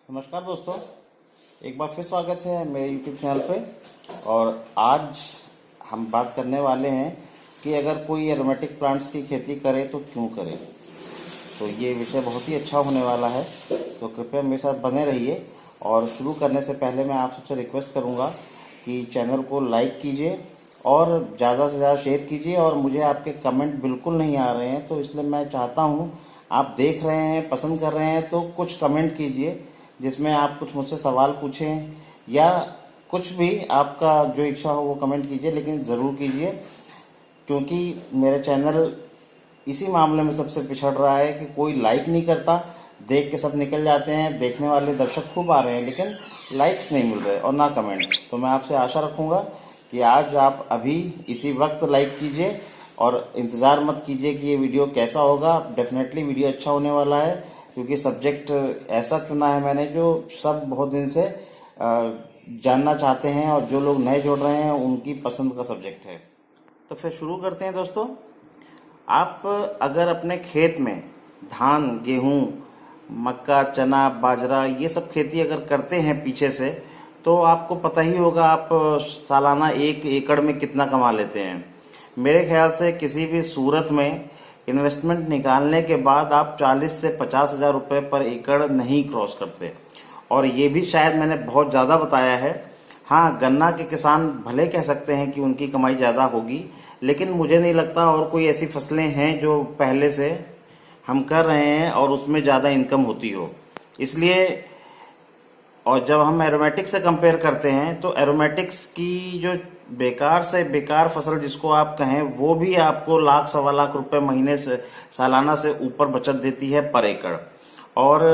नमस्कार दोस्तों, एक बार फिर स्वागत है मेरे YouTube चैनल पे। और आज हम बात करने वाले हैं कि अगर कोई एरोमेटिक प्लांट्स की खेती करे तो क्यों करे। तो ये विषय बहुत ही अच्छा होने वाला है, तो कृपया मेरे साथ बने रहिए। और शुरू करने से पहले मैं आप सबसे रिक्वेस्ट करूँगा कि चैनल को लाइक कीजिए और ज़्यादा से ज़्यादा शेयर कीजिए। और मुझे आपके कमेंट बिल्कुल नहीं आ रहे हैं, तो इसलिए मैं चाहता हूँ आप देख रहे हैं, पसंद कर रहे हैं तो कुछ कमेंट कीजिए जिसमें आप कुछ मुझसे सवाल पूछें या कुछ भी आपका जो इच्छा हो वो कमेंट कीजिए, लेकिन ज़रूर कीजिए, क्योंकि मेरा चैनल इसी मामले में सबसे पिछड़ रहा है कि कोई लाइक नहीं करता। देख के सब निकल जाते हैं, देखने वाले दर्शक खूब आ रहे हैं लेकिन लाइक्स नहीं मिल रहे और ना कमेंट। तो मैं आपसे आशा रखूँगा कि आज आप अभी इसी वक्त लाइक कीजिए और इंतज़ार मत कीजिए कि ये वीडियो कैसा होगा। डेफिनेटली वीडियो अच्छा होने वाला है, क्योंकि सब्जेक्ट ऐसा चुना है मैंने जो सब बहुत दिन से जानना चाहते हैं और जो लोग नए जुड़ रहे हैं उनकी पसंद का सब्जेक्ट है। तो फिर शुरू करते हैं दोस्तों। आप अगर अपने खेत में धान, गेहूं, मक्का, चना, बाजरा ये सब खेती अगर करते हैं पीछे से, तो आपको पता ही होगा आप सालाना 1 एकड़ में कितना कमा लेते हैं। मेरे ख्याल से किसी भी सूरत में इन्वेस्टमेंट निकालने के बाद आप 40 से 50 हज़ार रुपये पर एकड़ नहीं क्रॉस करते। और ये भी शायद मैंने बहुत ज़्यादा बताया है। हाँ, गन्ना के किसान भले कह सकते हैं कि उनकी कमाई ज़्यादा होगी, लेकिन मुझे नहीं लगता और कोई ऐसी फसलें हैं जो पहले से हम कर रहे हैं और उसमें ज़्यादा इनकम होती हो। इसलिए और जब हम एरोमेटिक्स से कंपेयर करते हैं तो एरोमेटिक्स की जो बेकार से बेकार फसल जिसको आप कहें, वो भी आपको लाख सवा लाख रुपए महीने से सालाना से ऊपर बचत देती है पर एकड़। और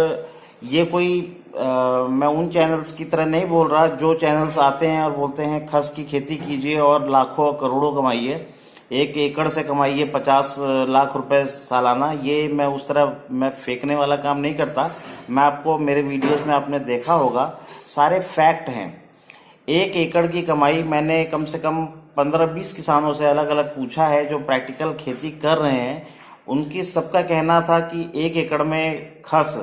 ये कोई मैं उन चैनल्स की तरह नहीं बोल रहा जो चैनल्स आते हैं और बोलते हैं खस की खेती कीजिए और लाखों करोड़ों कमाइए, 1 एकड़ से कमाइए 50 लाख रुपए सालाना। ये मैं उस तरह मैं फेंकने वाला काम नहीं करता। मैं आपको मेरे वीडियोस में आपने देखा होगा, सारे फैक्ट हैं। 1 एकड़ की कमाई मैंने कम से कम 15-20 किसानों से अलग अलग पूछा है जो प्रैक्टिकल खेती कर रहे हैं। उनकी सबका कहना था कि 1 एकड़ में खस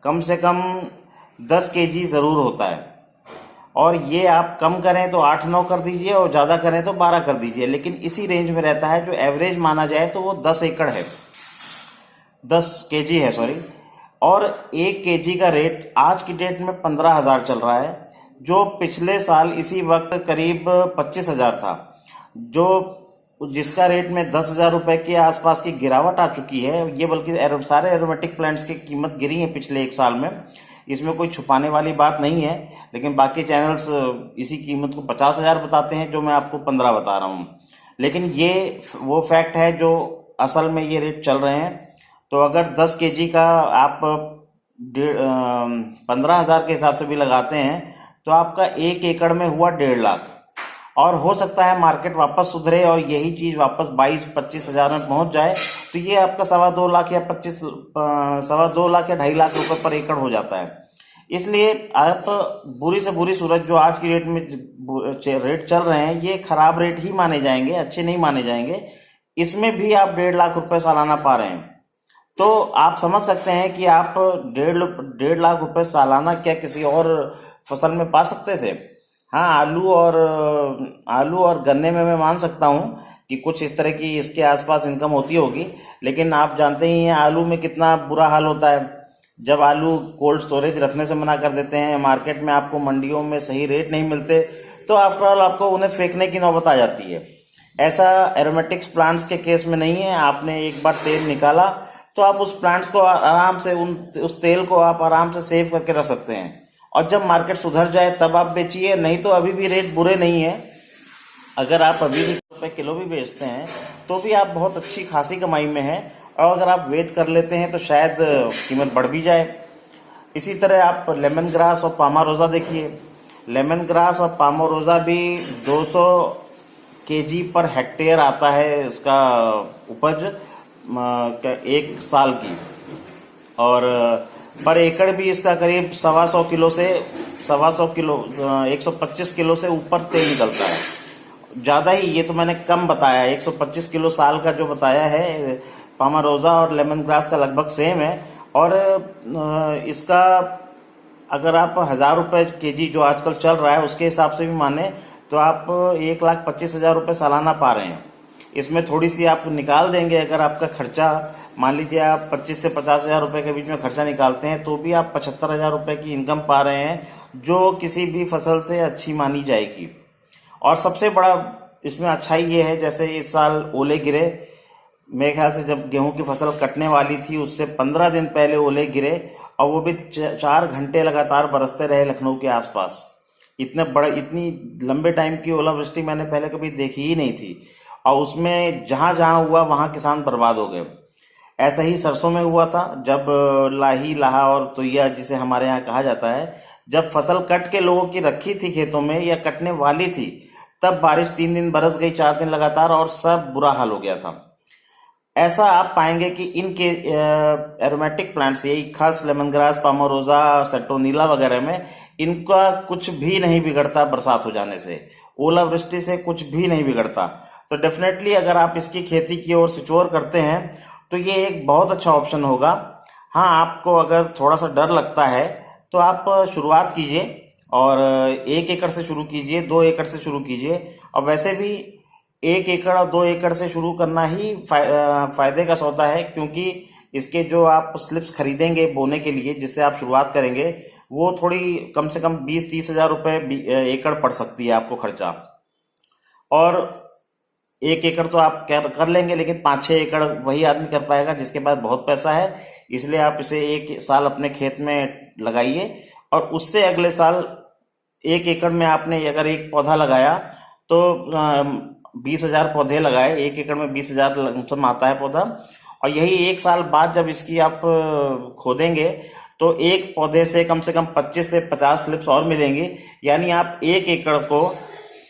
कम से कम 10 केजी जरूर होता है। और ये आप कम करें तो 8-9 कर दीजिए और ज़्यादा करें तो 12 कर दीजिए, लेकिन इसी रेंज में रहता है। जो एवरेज माना जाए तो वो 10 एकड़ है, 10 केजी है, सॉरी। और 1 केजी का रेट आज की डेट में 15,000 चल रहा है, जो पिछले साल इसी वक्त करीब 25,000 था, जो जिसका रेट में 10,000 रुपए के आसपास की गिरावट आ चुकी है। ये बल्कि सारे एरोमेटिक प्लांट्स की कीमत गिरी है पिछले 1 साल में, इसमें कोई छुपाने वाली बात नहीं है। लेकिन बाकी चैनल्स इसी कीमत को 50,000 बताते हैं, जो मैं आपको 15 बता रहा हूँ। लेकिन ये वो फैक्ट है जो असल में ये रेट चल रहे हैं। तो अगर 10 केजी का आप 15,000 के हिसाब से भी लगाते हैं तो आपका 1 एकड़ में हुआ 1.5 लाख। और हो सकता है मार्केट वापस सुधरे और यही चीज वापस 22-25 हज़ार में पहुंच जाए, तो ये आपका 2.25 लाख या 2.25 लाख या 2.5 लाख रुपए पर एकड़ हो जाता है। इसलिए आप बुरी से बुरी सूरत जो आज की रेट में रेट चल रहे हैं, ये खराब रेट ही माने जाएंगे, अच्छे नहीं माने जाएंगे। इसमें भी आप 1.5 लाख रुपए सालाना पा रहे हैं, तो आप समझ सकते हैं कि आप 1.5 लाख रुपए सालाना क्या किसी और फसल में पा सकते थे। हाँ, आलू और गन्ने में मैं मान सकता हूँ कि कुछ इस तरह की इसके आसपास इनकम होती होगी, लेकिन आप जानते ही हैं आलू में कितना बुरा हाल होता है। जब आलू कोल्ड स्टोरेज रखने से मना कर देते हैं, मार्केट में आपको मंडियों में सही रेट नहीं मिलते, तो आफ्टर ऑल आपको उन्हें फेंकने की नौबत आ जाती है। ऐसा एरोमेटिक्स प्लांट्स के केस में नहीं है। आपने एक बार तेल निकाला तो आप उस प्लांट्स को आराम से उस तेल को आप आराम से सेव करके रख सकते हैं, और जब मार्केट सुधर जाए तब आप बेचिए। नहीं तो अभी भी रेट बुरे नहीं है। अगर आप अभी भी रुपए किलो भी बेचते हैं तो भी आप बहुत अच्छी खासी कमाई में हैं, और अगर आप वेट कर लेते हैं तो शायद कीमत बढ़ भी जाए। इसी तरह आप लेमन ग्रास और पामारोजा देखिए। लेमन ग्रास और पामारोजा भी 200 केजी पर हेक्टेयर आता है इसका उपज 1 साल की, और पर एकड़ भी इसका करीब 125 किलो से 125 किलो से ऊपर तेल निकलता है। ज्यादा ही, ये तो मैंने कम बताया, 125 किलो साल का जो बताया है। पामारोजा और लेमन ग्रास का लगभग सेम है। और इसका अगर आप 1,000 रुपए केजी जो आजकल चल रहा है उसके हिसाब से भी माने तो आप 1,25,000 रुपए सालाना पा रहे हैं। इसमें थोड़ी सी आप निकाल देंगे, अगर आपका खर्चा मान लीजिए आप 25 से 50,000 रुपए के बीच में खर्चा निकालते हैं तो भी आप 75,000 रुपए की इनकम पा रहे हैं, जो किसी भी फसल से अच्छी मानी जाएगी। और सबसे बड़ा इसमें अच्छाई ये है, जैसे इस साल ओले गिरे, मेरे ख्याल से जब गेहूं की फसल कटने वाली थी उससे 15 दिन पहले ओले गिरे, और वो भी 4 घंटे लगातार बरसते रहे लखनऊ के आसपास। इतनी लंबे टाइम की ओलावृष्टि मैंने पहले कभी देखी ही नहीं थी, और उसमें जहां जहां हुआ वहां किसान बर्बाद हो गए। ऐसा ही सरसों में हुआ था, जब लाही, लाहा और तुइया जिसे हमारे यहाँ कहा जाता है, जब फसल कट के लोगों की रखी थी खेतों में या कटने वाली थी, तब बारिश 3 दिन बरस गई, 4 दिन लगातार, और सब बुरा हाल हो गया था। ऐसा आप पाएंगे कि इनके एरोमेटिक प्लांट्स, यही खास लेमन ग्रास, पामोरोजा, सेट्रोनीला वगैरह में इनका कुछ भी नहीं बिगड़ता बरसात हो जाने से, ओलावृष्टि से कुछ भी नहीं बिगड़ता। तो डेफिनेटली अगर आप इसकी खेती की ओर सिचोर करते हैं तो ये एक बहुत अच्छा ऑप्शन होगा। हाँ, आपको अगर थोड़ा सा डर लगता है तो आप शुरुआत कीजिए, और 1 एकड़ से शुरू कीजिए, 2 एकड़ से शुरू कीजिए। और वैसे भी 1 एकड़ और 2 एकड़ से शुरू करना ही फायदे का सौदा है, क्योंकि इसके जो आप स्लिप्स खरीदेंगे बोने के लिए, जिससे आप शुरुआत करेंगे, वो थोड़ी कम से कम 20-30 हजार रुपए एकड़ पड़ सकती है आपको खर्चा। और 1 एकड़ तो आप कर लेंगे, लेकिन 5-6 एकड़ वही आदमी कर पाएगा जिसके पास बहुत पैसा है। इसलिए आप इसे 1 साल अपने खेत में लगाइए, और उससे अगले साल 1 एकड़ में आपने अगर एक पौधा लगाया तो 20,000 पौधे लगाए। 1 एकड़ में 20,000 लमसम आता है पौधा। और यही 1 साल बाद जब इसकी आप खोदेंगे तो एक पौधे से कम 25 से 50 स्लिप्स और मिलेंगी। यानी आप 1 एकड़ को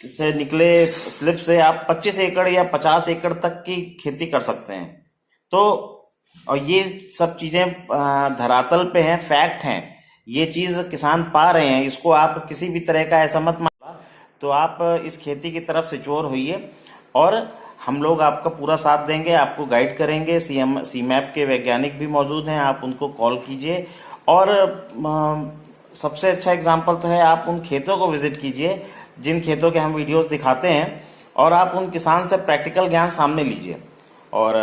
से निकले स्लिप से आप 25 एकड़ या 50 एकड़ तक की खेती कर सकते हैं। तो और ये सब चीजें धरातल पे हैं, फैक्ट हैं, ये चीज किसान पा रहे हैं। इसको आप किसी भी तरह का ऐसा मत माना। तो आप इस खेती की तरफ सिचोर होइए, और हम लोग आपका पूरा साथ देंगे, आपको गाइड करेंगे। सीमैप के वैज्ञानिक भी मौजूद हैं, आप उनको कॉल कीजिए। और सबसे अच्छा एग्जाम्पल तो है, आप उन खेतों को विजिट कीजिए जिन खेतों के हम वीडियोस दिखाते हैं, और आप उन किसान से प्रैक्टिकल ज्ञान सामने लीजिए। और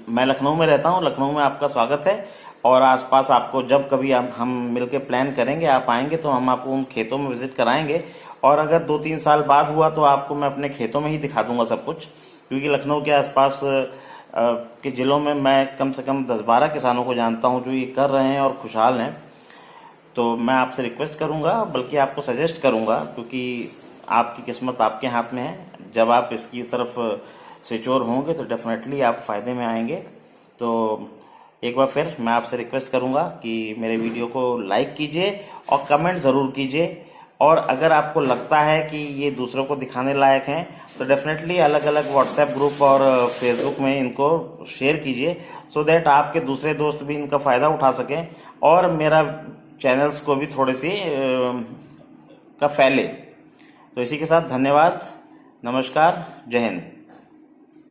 मैं लखनऊ में रहता हूँ, लखनऊ में आपका स्वागत है। और आसपास आपको जब कभी हम मिलकर प्लान करेंगे, आप आएंगे तो हम आपको उन खेतों में विजिट कराएंगे। और अगर 2-3 साल बाद हुआ तो आपको मैं अपने खेतों में ही दिखा दूंगा सब कुछ, क्योंकि लखनऊ के आसपास के जिलों में मैं कम से कम 10-12 किसानों को जानता हूं जो ये कर रहे हैं और खुशहाल हैं। तो मैं आपसे रिक्वेस्ट करूंगा, बल्कि आपको सजेस्ट करूंगा, क्योंकि आपकी किस्मत आपके हाथ में है। जब आप इसकी तरफ सिचोर होंगे तो डेफिनेटली आप फायदे में आएंगे। तो एक बार फिर मैं आपसे रिक्वेस्ट करूंगा कि मेरे वीडियो को लाइक कीजिए और कमेंट ज़रूर कीजिए। और अगर आपको लगता है कि ये दूसरों को दिखाने लायक हैं तो डेफिनेटली अलग अलग व्हाट्सएप ग्रुप और फेसबुक में इनको शेयर कीजिए, सो दैट आपके दूसरे दोस्त भी इनका फ़ायदा उठा सकें और मेरा चैनल्स को भी थोड़ी सी का फैले। तो इसी के साथ धन्यवाद, नमस्कार, जय हिंद।